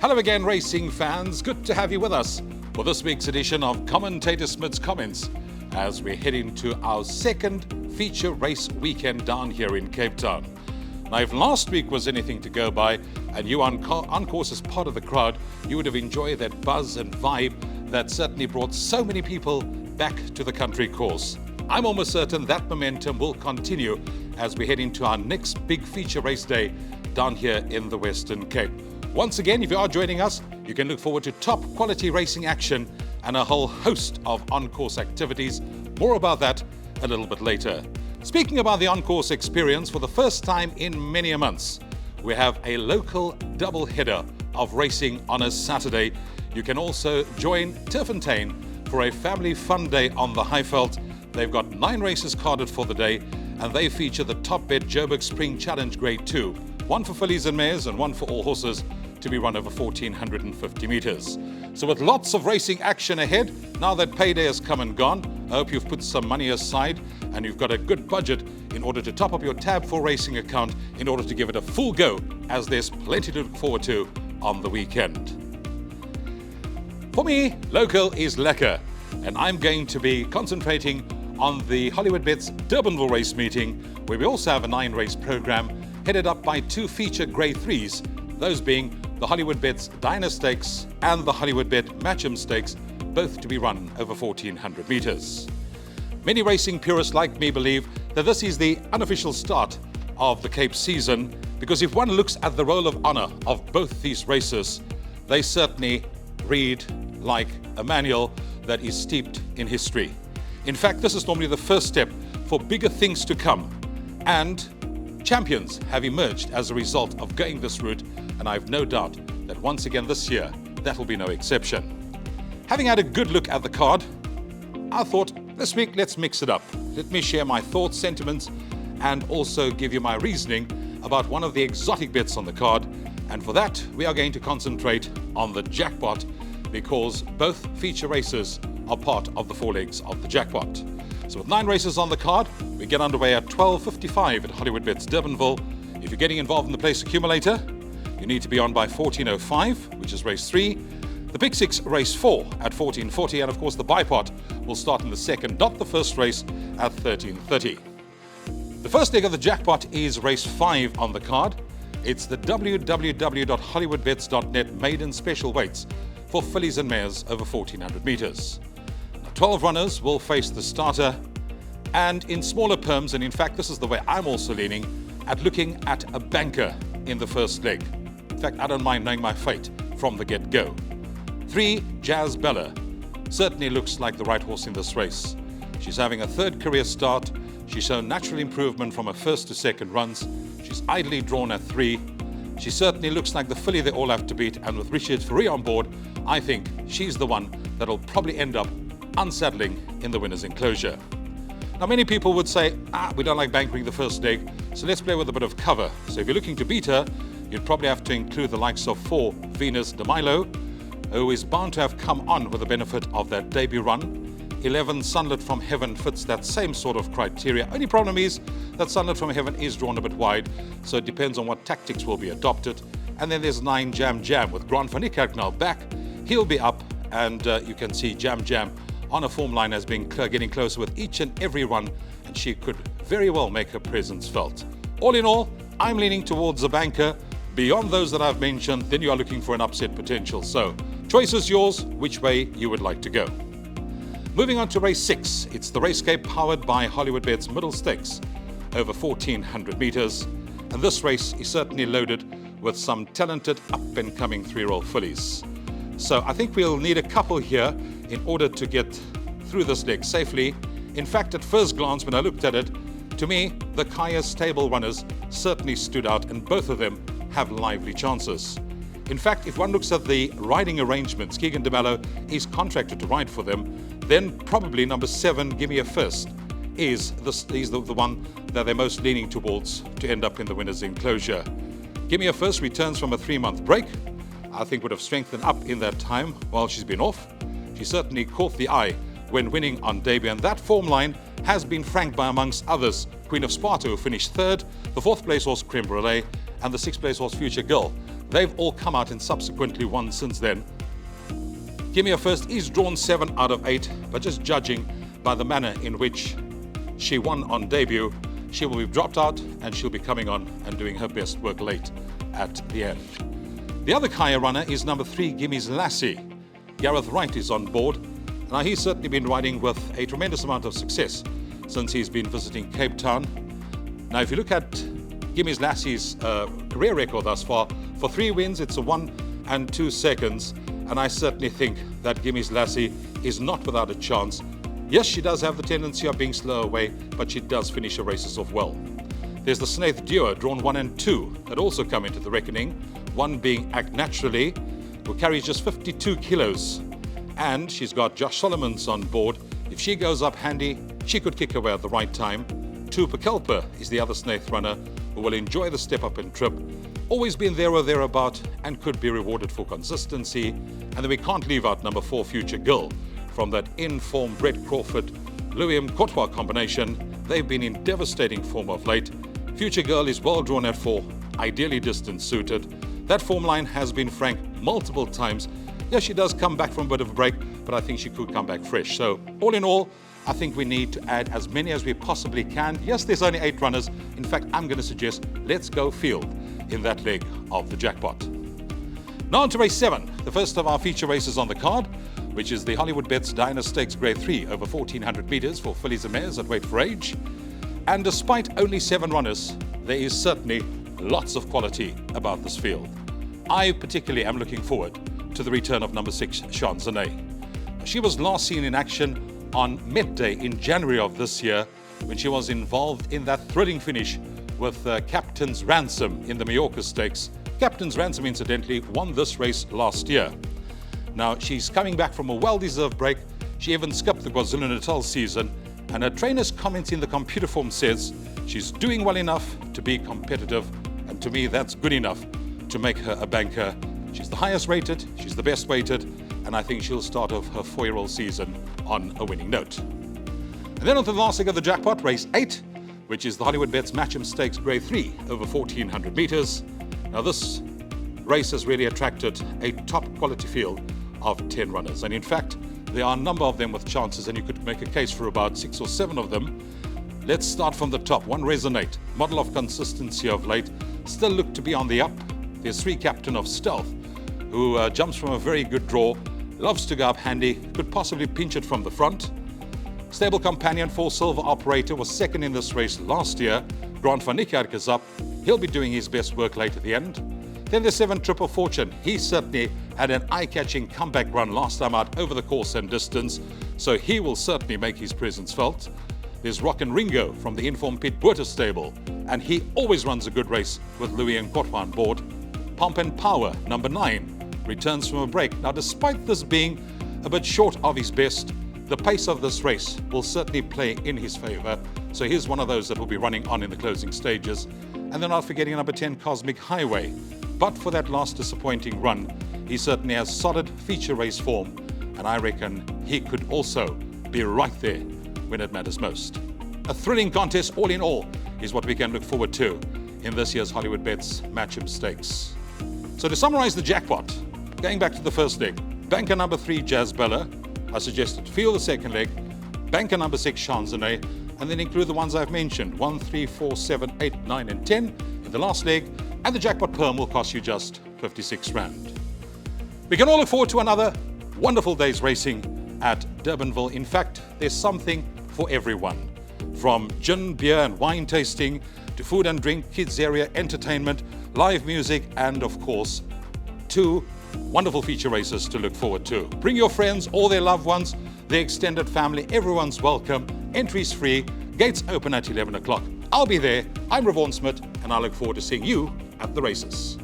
Hello again, racing fans. Good to have you with us for this week's edition of Commentator Smit's Comments as we head into our second feature race weekend down here in Cape Town. Now, if last week was anything to go by and you on course as part of the crowd, you would have enjoyed that buzz and vibe that certainly brought so many people back to the country course. I'm almost certain that momentum will continue as we head into our next big feature race day down here in the Western Cape. Once again, if you are joining us, you can look forward to top quality racing action and a whole host of on-course activities. More about that a little bit later. Speaking about the on-course experience, for the first time in many a months, we have a local double header of racing on a Saturday. You can also join Turffontein for a family fun day on the Highveld. They've got 9 races carded for the day, and they feature the top bet Joburg Spring Challenge Grade 2. One for fillies and mares and one for all horses to be run over 1,450 meters. So with lots of racing action ahead, now that payday has come and gone, I hope you've put some money aside and you've got a good budget in order to top up your Tab 4 racing account in order to give it a full go, as there's plenty to look forward to on the weekend. For me, local is lekker, and I'm going to be concentrating on the Hollywoodbets Durbanville race meeting, where we also have a 9-race program headed up by 2 feature Grade 3s, those being the Hollywoodbets Dina Stakes and the Hollywoodbets Matchem Stakes, both to be run over 1,400 meters. Many racing purists like me believe that this is the unofficial start of the Cape season, because if one looks at the roll of honor of both these races, they certainly read like a manual that is steeped in history. In fact, this is normally the first step for bigger things to come, and champions have emerged as a result of going this route, and I have no doubt that once again this year, that will be no exception. Having had a good look at the card, I thought this week let's mix it up. Let me share my thoughts, sentiments, and also give you my reasoning about one of the exotic bets on the card. And for that, we are going to concentrate on the Jackpot, because both feature races are part of the 4 legs of the Jackpot. So with 9 races on the card, we get underway at 12:55 at Hollywoodbets Durbanville. If you're getting involved in the place accumulator, you need to be on by 14:05, which is race 3. The Big 6 race 4 at 14:40, and of course the bipot will start in the second, not the first race, at 13:30. The first leg of the Jackpot is race 5 on the card. It's the www.hollywoodbets.net maiden special weights for fillies and mares over 1,400 meters. 12 runners will face the starter, and in smaller perms, and in fact this is the way I'm also leaning, at looking at a banker in the first leg. In fact, I don't mind knowing my fate from the get-go. 3, Jazz Bella, certainly looks like the right horse in this race. She's having a 3rd career start. She's shown natural improvement from her first to second runs. She's idly drawn at 3. She certainly looks like the filly they all have to beat, and with Richard Ferree on board, I think she's the one that'll probably end up unsaddling in the winner's enclosure. Now, many people would say, we don't like bankering the first leg, so let's play with a bit of cover. So if you're looking to beat her, you'd probably have to include the likes of 4, Venus de Milo, who is bound to have come on with the benefit of that debut run. 11, Sunlit from Heaven fits that same sort of criteria. Only problem is that Sunlit from Heaven is drawn a bit wide, so it depends on what tactics will be adopted. And then there's 9, Jam Jam, with Grant van Niekerk now back. He'll be up, and you can see Jam Jam on a form line has been getting closer with each and every run, and she could very well make her presence felt. All in all, I'm leaning towards a banker. Beyond those that I've mentioned, then you are looking for an upset potential. So, choice is yours, which way you would like to go. Moving on to race 6, it's the Racecape powered by Hollywoodbets Middle Stakes, over 1,400 meters. And this race is certainly loaded with some talented up-and-coming 3-year-old fillies. So I think we'll need a couple here in order to get through this leg safely. In fact, at first glance, when I looked at it, to me, the Kaya stable runners certainly stood out, and both of them have lively chances. In fact, if one looks at the riding arrangements, Keegan de Mello is contracted to ride for them, then probably number 7, Give Me a First, is the one that they're most leaning towards to end up in the winner's enclosure. Give Me a First returns from a 3-month break. I think would have strengthened up in that time while she's been off. She certainly caught the eye when winning on debut, and that form line has been franked by, amongst others, Queen of Sparta, who finished 3rd, the 4th place horse Creme Brulee, and the 6th place horse Future Girl, They've all come out and subsequently won since then. Give Me a First is drawn 7 out of 8, but just judging by the manner in which she won on debut, she will be dropped out and she'll be coming on and doing her best work late at the end. The other Kaya runner is number 3, Gimmy's Lassie. Gr3 is on board. Now, he's certainly been riding with a tremendous amount of success since he's been visiting Cape Town. Now, if you look at Gimmy's Lassie's career record thus far, for 3 wins, it's a 1 and 2 seconds. And I certainly think that Gimmy's Lassie is not without a chance. Yes, she does have the tendency of being slow away, but she does finish her races off well. There's the Snaith Duo, drawn 1 and 2, that also come into the reckoning. One being Act Naturally, who carries just 52 kilos. And she's got Josh Solomons on board. If she goes up handy, she could kick away at the right time. 2 Pekelpa is the other Snaith runner, who will enjoy the step up and trip. Always been there or thereabout and could be rewarded for consistency. And then we can't leave out number 4, Future Girl, from that in-form Brett Crawford-Louis Courtois combination. They've been in devastating form of late. Future Girl is well drawn at 4, ideally distance suited. That form line has been franked multiple times. Yes, she does come back from a bit of a break, but I think she could come back fresh. So all in all, I think we need to add as many as we possibly can. Yes, there's only 8 runners. In fact, I'm going to suggest let's go field in that leg of the jackpot. Now on to race 7, the first of our feature races on the card, which is the Hollywoodbets Dina Stakes Gr3 over 1400 meters for fillies and mares at weight for age. And despite only 7 runners, there is certainly lots of quality about this field. I particularly am looking forward to the return of number 6, Chanzane. She was last seen in action on Met Day in January of this year, when she was involved in that thrilling finish with Captain's Ransom in the Mallorca Stakes. Captain's Ransom, incidentally, won this race last year. Now, she's coming back from a well-deserved break. She even skipped the KwaZulu-Natal season, and her trainer's comments in the computer form says she's doing well enough to be competitive, and to me, that's good enough to make her a banker. She's the highest rated, she's the best weighted, and I think she'll start off her 4-year-old season on a winning note. And then on to the last leg of the jackpot, race 8, which is the Hollywoodbets Matchem Stakes Gr3 over 1400 meters. Now, this race has really attracted a top quality field of 10 runners, and in fact, there are a number of them with chances, and you could make a case for about 6 or 7 of them. Let's start from the top. 1, Resonate, model of consistency of late, still look to be on the up. There's 3, Captain of Stealth, who jumps from a very good draw, loves to go up handy, could possibly pinch it from the front. Stable Companion, 4, Silver Operator, was second in this race last year. Grant van Niekerk is up. He'll be doing his best work late at the end. Then there's 7, Triple Fortune. He certainly had an eye-catching comeback run last time out over the course and distance, so he will certainly make his presence felt. There's Rock and Ringo from the informed Pete Buerter stable, and he always runs a good race with Louis and Courtois on board. Pomp and Power, number 9, returns from a break. Now, despite this being a bit short of his best, the pace of this race will certainly play in his favor. So here's one of those that will be running on in the closing stages. And then not forgetting number 10, Cosmic Highway. But for that last disappointing run, he certainly has solid feature race form, and I reckon he could also be right there when it matters most. A thrilling contest all in all is what we can look forward to in this year's Hollywoodbets Matchem Stakes. So to summarize the jackpot, going back to the first leg, banker number 3, Jazz Bella. I suggested field the second leg, banker number 6, Chanzane, and then include the ones I've mentioned, 1, 3, 4, 7, 8, 9, and 10 in the last leg, and the jackpot perm will cost you just 56 Rand. We can all look forward to another wonderful day's racing at Durbanville. In fact, there's something for everyone, from gin, beer, and wine tasting to food and drink, kids area, entertainment, live music, and of course, 2 wonderful feature races to look forward to. Bring your friends, all their loved ones, their extended family, everyone's welcome. Entries free, gates open at 11 o'clock. I'll be there. I'm Gr3, and I look forward to seeing you at the races.